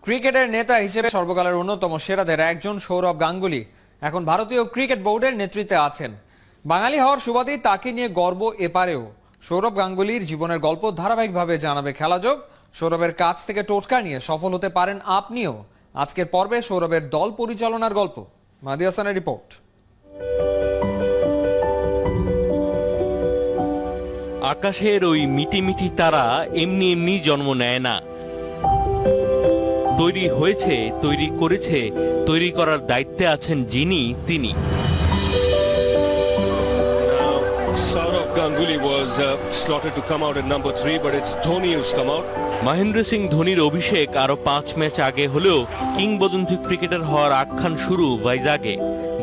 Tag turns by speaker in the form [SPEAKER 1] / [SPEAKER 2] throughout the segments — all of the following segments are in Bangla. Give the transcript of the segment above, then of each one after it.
[SPEAKER 1] ক্রিকেটের নেতা হিসেবে সর্বকালের অন্যতম সেরাদের একজন সৌরভ গাঙ্গুলী এখন ভারতীয় ক্রিকেট বোর্ডের নেতৃত্বে আছেন। বাঙালি হওয়ার সুবাদেই তাকে নিয়ে গর্ব এপারেও। সৌরভ গাঙ্গুলীর জীবনের গল্প ধারাবাহিকভাবে জানাবে খেলাযোগ। সৌরভের কাছ থেকে টোটকা নিয়ে সফল হতে পারেন আপনিও। আজকের পর্বে সৌরভের দল পরিচালনার গল্প। মাহদি হাসানের রিপোর্ট।
[SPEAKER 2] আকাশের ওই মিটিমিটি তারা এমনি এমনি জন্ম নেয় না, তৈরি হয়েছে, তৈরি করেছে, তৈরি করার দায়িত্বে আছেন যিনি তিনি।
[SPEAKER 3] Saurav Ganguly was slotted to come out at number 3, but it's Dhoni who's come out.
[SPEAKER 2] Mahendra Singh ধোনির অভিষেক আরো 5 ম্যাচ আগে হলেও কিংবদন্তি ক্রিকেটার হওয়ার আখ্যান শুরু ভাইজাগে।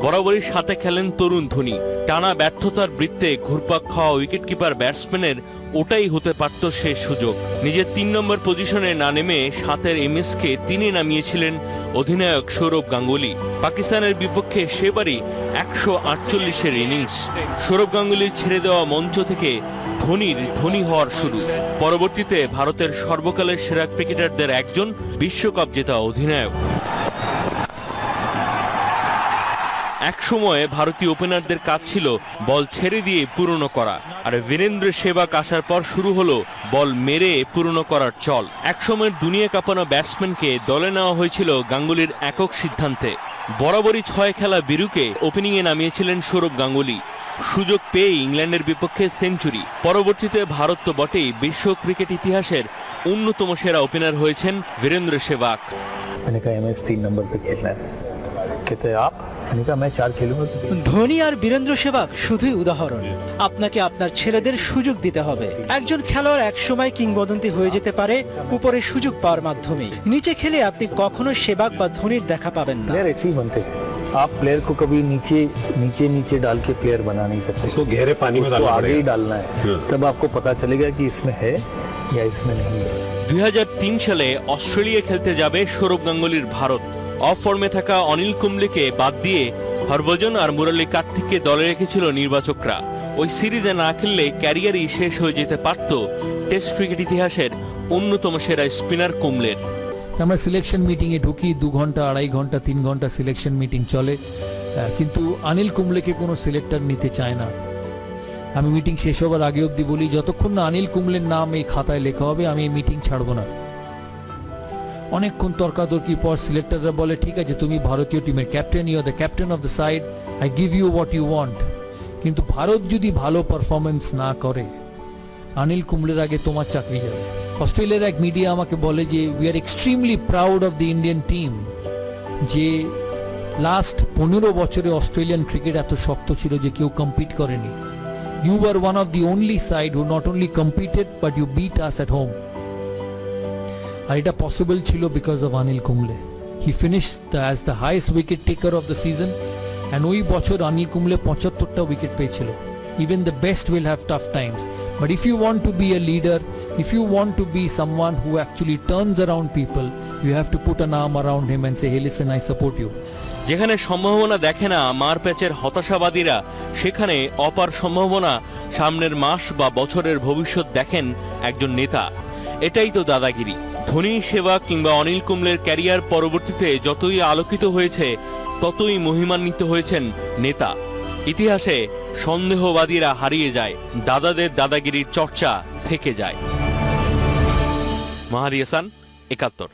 [SPEAKER 2] বরাবরই সাথে খেলেন তরুণ ধোনি। টানা ব্যর্থতার বৃত্তে ঘুরপাক খাওয়া উইকেটকিপার ব্যাটসম্যানের ওটাই হতে পারত শেষ সুযোগ। নিজের 3 নম্বর পজিশনে না নেমে 7-এর এমএসকে তিনি নামিয়েছিলেন অধিনায়ক সৌরভ গাঙ্গুলী। পাকিস্তানের বিপক্ষে সেবারই 148-এর ইনিংস। সৌরভ গাঙ্গুলীর ছেড়ে দেওয়া মঞ্চ থেকে ধোনির ধোনি হওয়ার শুরু। পরবর্তীতে ভারতের সর্বকালের সেরা ক্রিকেটারদের একজন, বিশ্বকাপ জেতা অধিনায়ক। একসময় ভারতীয় ওপেনারদের কাজ ছিল বল ছেড়ে দিয়ে পূরণ করা, আর বীরেন্দ্র সেহবাগ আসার পর শুরু হলো বল মেরে পূরণ করার চল। একসময়ের দুনিয়া কাঁপানো ব্যাটসম্যানকে দলে নেওয়া হয়েছিল গাঙ্গুলীর একক সিদ্ধান্তে। বরাবরই 6 খেলা বীরুকে ওপেনিংয়ে নামিয়েছিলেন সৌরভ গাঙ্গুলী। সুযোগ পেয়ে ইংল্যান্ডের বিপক্ষে সেঞ্চুরি। পরবর্তীতে ভারত তো বটেই, বিশ্ব ক্রিকেট ইতিহাসের অন্যতম সেরা ওপেনার হয়েছেন বীরেন্দ্র সেহবাগ।
[SPEAKER 4] ধোনি আর বীরেন্দ্র সেহবাগ শুধুই উদাহরণ। আপনাকে আপনার ছেলেদের সুযোগ দিতে হবে। একজন খেলোয়াড় একসময় কিংবদন্তি হয়ে যেতে পারে উপরে সুযোগ পাওয়ার মাধ্যমে। নিচে খেলে আপনি কখনো সেহবাগ বা ধোনির দেখা পাবেন না।
[SPEAKER 5] आप प्लेयर को कभी नीचे डाल के प्लेयर बना नहीं सकते।
[SPEAKER 3] उसको गहरे पानी में डालना
[SPEAKER 5] आगे ही डालना है, तब आपको पता चलेगा कि इसमें है या इसमें नहीं है।
[SPEAKER 2] 2003 সালে অস্ট্রেলিয়া খেলতে যাবে সৌরভ গাঙ্গুলীর ভারত। অফ ফর্মে থাকা অনিল কুম্বলেকে বাদ দিয়ে হরভজন আর মুরলী কার্তিককে দলে রেখেছিল নির্বাচকরা। ওই সিরিজে না খেললে ক্যারিয়ারই শেষ হয়ে যেতে পারত টেস্ট ক্রিকেট ইতিহাসের অন্যতম সেরা স্পিনার কুম্বলের।
[SPEAKER 6] আমরা সিলেকশন মিটিংয়ে ঢুকি, 2 ঘন্টা 2.5 ঘন্টা 3 ঘন্টা সিলেকশন মিটিং চলে, কিন্তু অনিল কুম্বলেকে কোনো সিলেক্টর নিতে চায় না। আমি মিটিং শেষ হবার আগে অবধি বলি, যতক্ষণ না অনিল কুম্বলের নাম এই খাতায় লেখা হবে আমি এই মিটিং ছাড়বো না। অনেকক্ষণ তর্কাতর্কির পর সিলেক্টররা বলে, ঠিক আছে তুমি ভারতীয় টিমের captain, you are the captain of the side, I give you what you want, কিন্তু ভারত যদি ভালো পারফরমেন্স না করে অনিল কুম্বলের আগে তোমার চাকরি যাবে। অস্ট্রেলিয়ার এক মিডিয়া আমাকে বলে যে we are extremely proud of the Indian team, যে লাস্ট 15 বছরে অস্ট্রেলিয়ান ক্রিকেট এত শক্ত ছিল যে কেউ কম্পিট করেনি। You are one of the only side who not only competed but you beat us at home. আর এটা পসিবল ছিল because of Anil Kumble. He finished as the highest wicket taker of the season, and ওই বছর অনিল কুম্বলে 75টা উইকেট পেয়েছিল। Even the best will have tough times, but if you want to be a leader, if you want to be someone who actually turns around people, you have to put an arm around him and say, hey listen, I support you.
[SPEAKER 2] যেখানে সম্ভাবনা দেখে না মার প্যাচের হতাশাবাদীরা, সেখানে অপার সম্ভাবনা সামনের মাস বা বছরের ভবিষ্যৎ দেখেন একজন নেতা। এটাই তো দাদাগিরি। ধোনি, সেহবাগ কিংবা অনিল কুম্বলের ক্যারিয়ার পরবর্তীতে যতই আলোকিত হয়েছে ততই মহিমান্বিত হয়েছেন নেতা। ইতিহাসে সন্দেহবাদীরা হারিয়ে যায়, দাদাদের দাদাগিরির চর্চা থেকে যায়। মাহদি হাসান, 71।